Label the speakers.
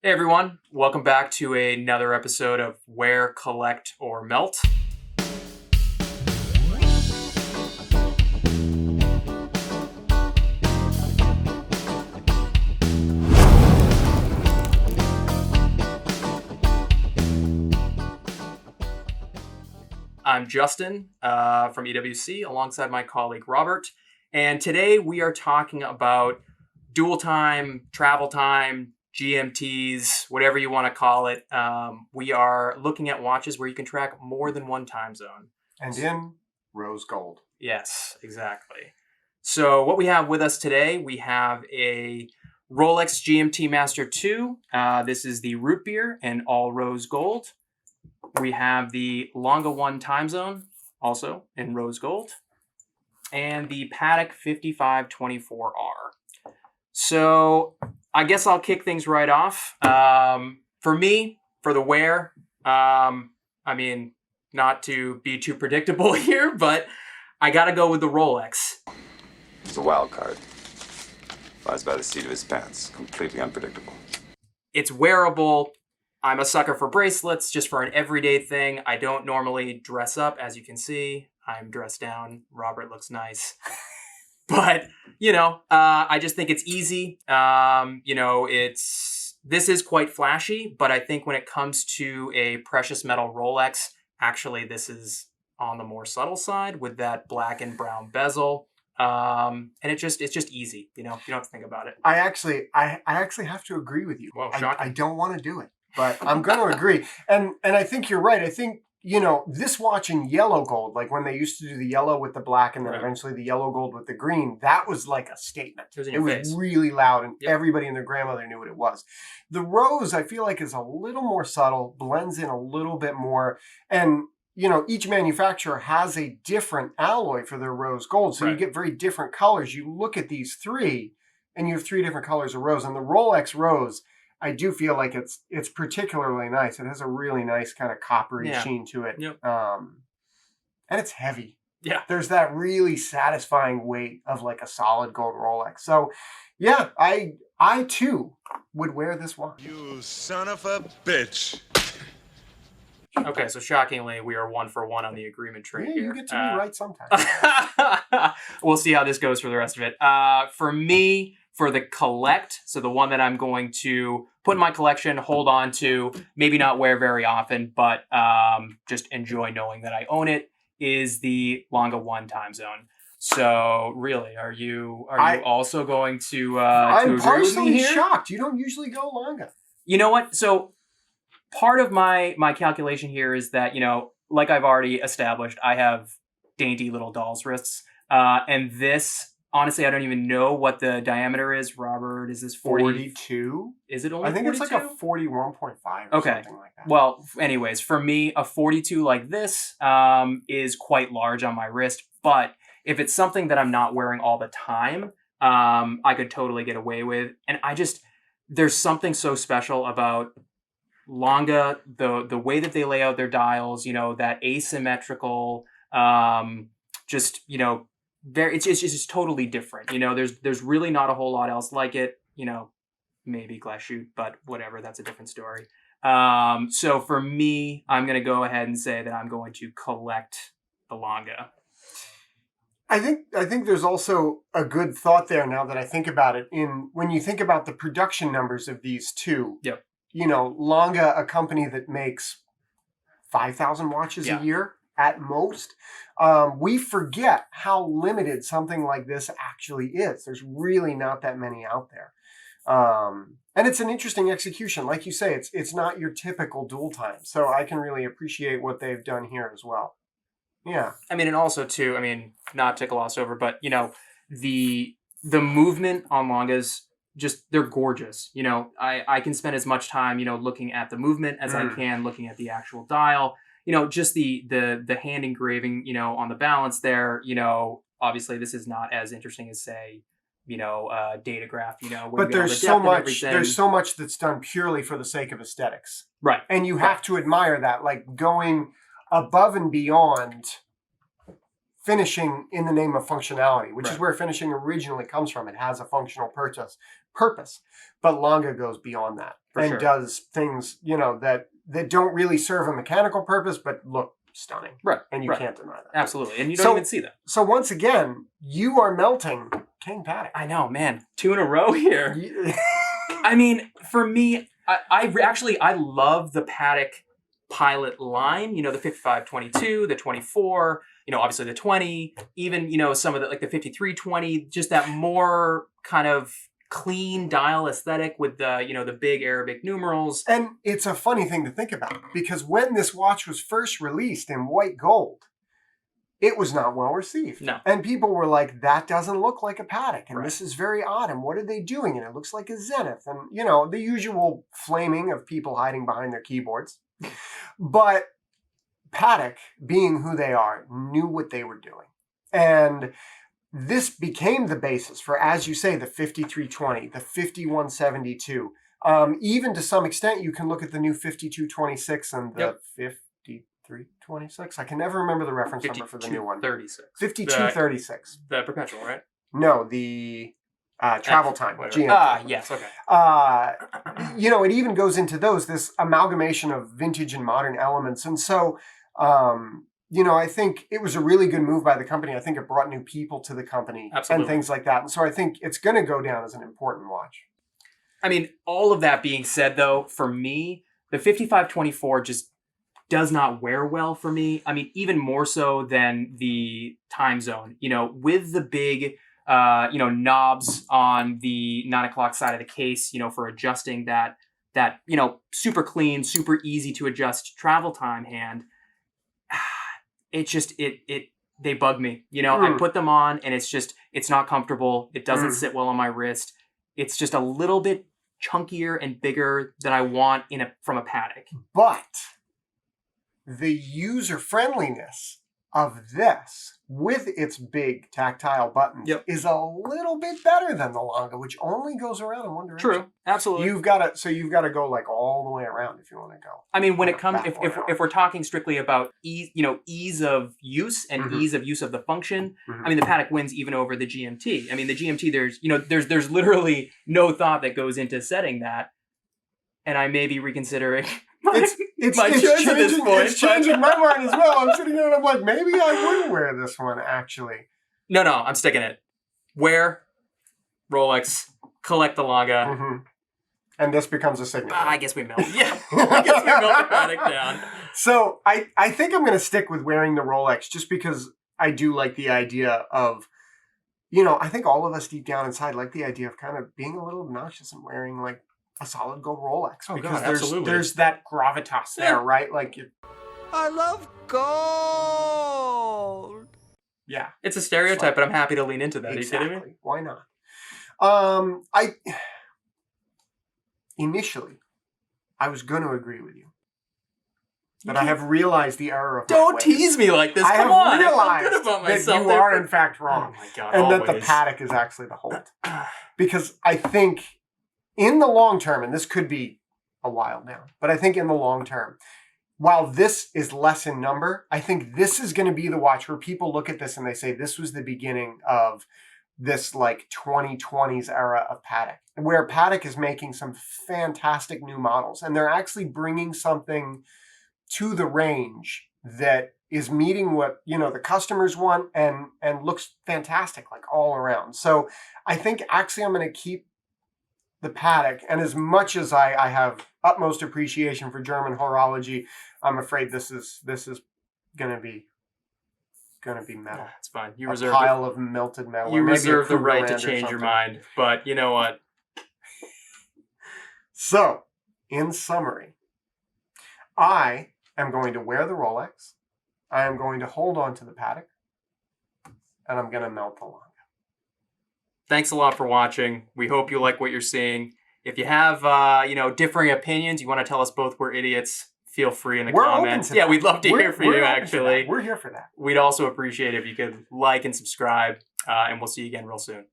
Speaker 1: Hey everyone, welcome back to another episode of Wear, Collect, or Melt. I'm Justin from EWC alongside my colleague Robert, and today we are talking about dual time, travel time, GMTs, whatever you want to call it. We are looking at watches where you can track more than one time zone.
Speaker 2: And in rose gold.
Speaker 1: Yes, exactly. So what we have with us today, we have a Rolex GMT Master II. This is the root beer in all rose gold. We have the Lange 1 time zone, also in rose gold. And the Patek 5524R. So I guess I'll kick things right off. For me, for the wear, not to be too predictable here, but I got to go with the Rolex.
Speaker 3: It's a wild card. Flies by the seat of his pants. Completely unpredictable.
Speaker 1: It's wearable. I'm a sucker for bracelets, just for an everyday thing. I don't normally dress up, as you can see. I'm dressed down. Robert looks nice. But, I just think it's easy. This is quite flashy, but I think when it comes to a precious metal Rolex, actually this is on the more subtle side with that black and brown bezel. And it's just easy, you don't have to think about it.
Speaker 2: I actually have to agree with you.
Speaker 1: Whoa, shocking.
Speaker 2: I don't want to do it, but I'm going to agree. And I think you're right. I think, this watch in yellow gold, like when they used to do the yellow with the black and then eventually the yellow gold with the green, that was like a statement.
Speaker 1: It was
Speaker 2: really loud and everybody and their grandmother knew what it was. The rose, I feel like, is a little more subtle, blends in a little bit more. And, each manufacturer has a different alloy for their rose gold. So you get very different colors. You look at these three and you have three different colors of rose. And the Rolex rose, I do feel like it's particularly nice. It has a really nice kind of coppery sheen to it.
Speaker 1: Yep.
Speaker 2: And it's heavy.
Speaker 1: Yeah.
Speaker 2: There's that really satisfying weight of like a solid gold Rolex. So yeah, I too would wear this watch.
Speaker 4: You son of a bitch.
Speaker 1: Okay, so shockingly, we are 1 for 1 on the agreement trade
Speaker 2: Yeah,
Speaker 1: here.
Speaker 2: you get to be right sometimes.
Speaker 1: We'll see how this goes for the rest of it. For me, for the collect, so the one that I'm going to put in my collection, hold on to, maybe not wear very often, but just enjoy knowing that I own it, is the Lange 1 time zone. So really, are you also going to
Speaker 2: I'm
Speaker 1: agree with me
Speaker 2: partially
Speaker 1: here?
Speaker 2: shocked. You don't usually go Lange.
Speaker 1: You know what? So part of my calculation here is that, like I've already established, I have dainty little doll's wrists. And this, honestly, I don't even know what the diameter is. Robert, is this
Speaker 2: 42?
Speaker 1: Is it only
Speaker 2: I think
Speaker 1: 42?
Speaker 2: it's like a 41.5 or something like that.
Speaker 1: Well, anyways, for me, a 42 like this is quite large on my wrist. But if it's something that I'm not wearing all the time, I could totally get away with. And there's something so special about Lange, the way that they lay out their dials, that asymmetrical, it's just totally different. There's really not a whole lot else like it. Maybe glass shoot, but whatever, that's a different story. So for me, I'm going to go ahead and say that I'm going to collect the Lange.
Speaker 2: I think there's also a good thought there now that I think about it. When you think about the production numbers of these two,
Speaker 1: yep.
Speaker 2: Lange, a company that makes 5,000 watches a year at most, we forget how limited something like this actually is. There's really not that many out there. And it's an interesting execution. Like you say, it's not your typical dual time. So I can really appreciate what they've done here as well. Yeah.
Speaker 1: And also too, not to gloss over, but the movement on Langes, they're gorgeous. I can spend as much time, looking at the movement as I can looking at the actual dial. Just the hand engraving, on the balance there, obviously this is not as interesting as, say, Datograph,
Speaker 2: but there's so much that's done purely for the sake of aesthetics.
Speaker 1: Right.
Speaker 2: And you have to admire that, like going above and beyond finishing in the name of functionality, which is where finishing originally comes from. It has a functional purpose, but Lange goes beyond that. and
Speaker 1: sure.
Speaker 2: does things, that don't really serve a mechanical purpose, but look stunning.
Speaker 1: Right.
Speaker 2: And you
Speaker 1: right.
Speaker 2: can't deny that.
Speaker 1: Absolutely. And you don't even see that.
Speaker 2: So once again, you are melting King Patek.
Speaker 1: I know, man. 2 in a row here.
Speaker 2: You-
Speaker 1: I mean, for me, I love the Patek Pilot line, the 5522, the 24, obviously the 20, even, some of the, like the 5320, just that more kind of clean dial aesthetic with the, the big Arabic numerals.
Speaker 2: And it's a funny thing to think about, because when this watch was first released in white gold, it was not well received.
Speaker 1: No.
Speaker 2: And people were like, that doesn't look like a Patek, and
Speaker 1: Right.
Speaker 2: this is very odd, and what are they doing? And it looks like a Zenith. And, the usual flaming of people hiding behind their keyboards. But Patek, being who they are, knew what they were doing. And this became the basis for, as you say, the 5320, the 5172. Even to some extent, you can look at the new 5226 and the 5326. I can never remember the reference number for the new one.
Speaker 1: 36.
Speaker 2: 5236.
Speaker 1: The perpetual, right?
Speaker 2: No, the travel time. GMT.
Speaker 1: Yes, okay.
Speaker 2: It even goes into this amalgamation of vintage and modern elements. And so, I think it was a really good move by the company. I think it brought new people to the company
Speaker 1: Absolutely.
Speaker 2: and things like that. And so I think it's going to go down as an important watch.
Speaker 1: I mean, all of that being said, though, for me, the 5524 just does not wear well for me. I mean, even more so than the time zone, with the big, knobs on the 9 o'clock side of the case, for adjusting that, super clean, super easy to adjust travel time hand. It just, they bug me, I put them on and it's not comfortable. It doesn't sit well on my wrist. It's just a little bit chunkier and bigger than I want from a Patek.
Speaker 2: But the user friendliness of this, with its big tactile buttons, is a little bit better than the Lange, which only goes around in one direction.
Speaker 1: True, absolutely.
Speaker 2: You've got to go like all the way around if you want to go.
Speaker 1: I mean, when it comes, if we're talking strictly about ease of use and ease of use of the function, I mean, the Patek wins even over the GMT. I mean, the GMT, there's literally no thought that goes into setting that, and I may be reconsidering.
Speaker 2: It's changing my mind as well. I'm sitting there and I'm like, maybe I would wear this one, actually.
Speaker 1: No, I'm sticking it. Wear Rolex, collect the Lange.
Speaker 2: And this becomes a signature.
Speaker 1: I guess we melt. Yeah. I guess we melt the Patek down.
Speaker 2: So I think I'm going to stick with wearing the Rolex just because I do like the idea of, I think all of us deep down inside like the idea of kind of being a little obnoxious and wearing like a solid gold Rolex, because there's that gravitas there, right? Like,
Speaker 5: I love gold.
Speaker 2: Yeah,
Speaker 1: it's a stereotype, but I'm happy to lean into that.
Speaker 2: Exactly.
Speaker 1: Are you kidding me?
Speaker 2: Why not? Initially, I was going to agree with you, but I have realized the error of my
Speaker 1: Don't
Speaker 2: ways.
Speaker 1: tease me like this.
Speaker 2: I
Speaker 1: Come
Speaker 2: have
Speaker 1: on.
Speaker 2: realized
Speaker 1: I feel good about
Speaker 2: that
Speaker 1: myself.
Speaker 2: you are in fact wrong,
Speaker 1: Oh my God,
Speaker 2: and
Speaker 1: always.
Speaker 2: that the Patek is actually the hold. Because I think in the long term, and this could be a while now, but I think in the long term, while this is less in number, I think this is going to be the watch where people look at this and they say, this was the beginning of this like 2020s era of Patek, where Patek is making some fantastic new models, and they're actually bringing something to the range that is meeting what, the customers want and looks fantastic, like all around. So I think actually I'm going to keep the Patek, and as much as I have utmost appreciation for German horology, I'm afraid this is gonna be metal.
Speaker 1: It's fine. You
Speaker 2: a
Speaker 1: reserve
Speaker 2: pile of melted metal.
Speaker 1: You
Speaker 2: or maybe
Speaker 1: reserve
Speaker 2: a
Speaker 1: the right to
Speaker 2: Cougarand or
Speaker 1: change your
Speaker 2: something.
Speaker 1: mind, but you know what?
Speaker 2: So, in summary, I am going to wear the Rolex. I am going to hold on to the Patek, and I'm going to melt the Lange.
Speaker 1: Thanks a lot for watching. We hope you like what you're seeing. If you have, differing opinions, you want to tell us both we're idiots, feel free in the comments. Yeah, we'd love to hear from you, actually.
Speaker 2: We're here for that.
Speaker 1: We'd also appreciate if you could like and subscribe, and we'll see you again real soon.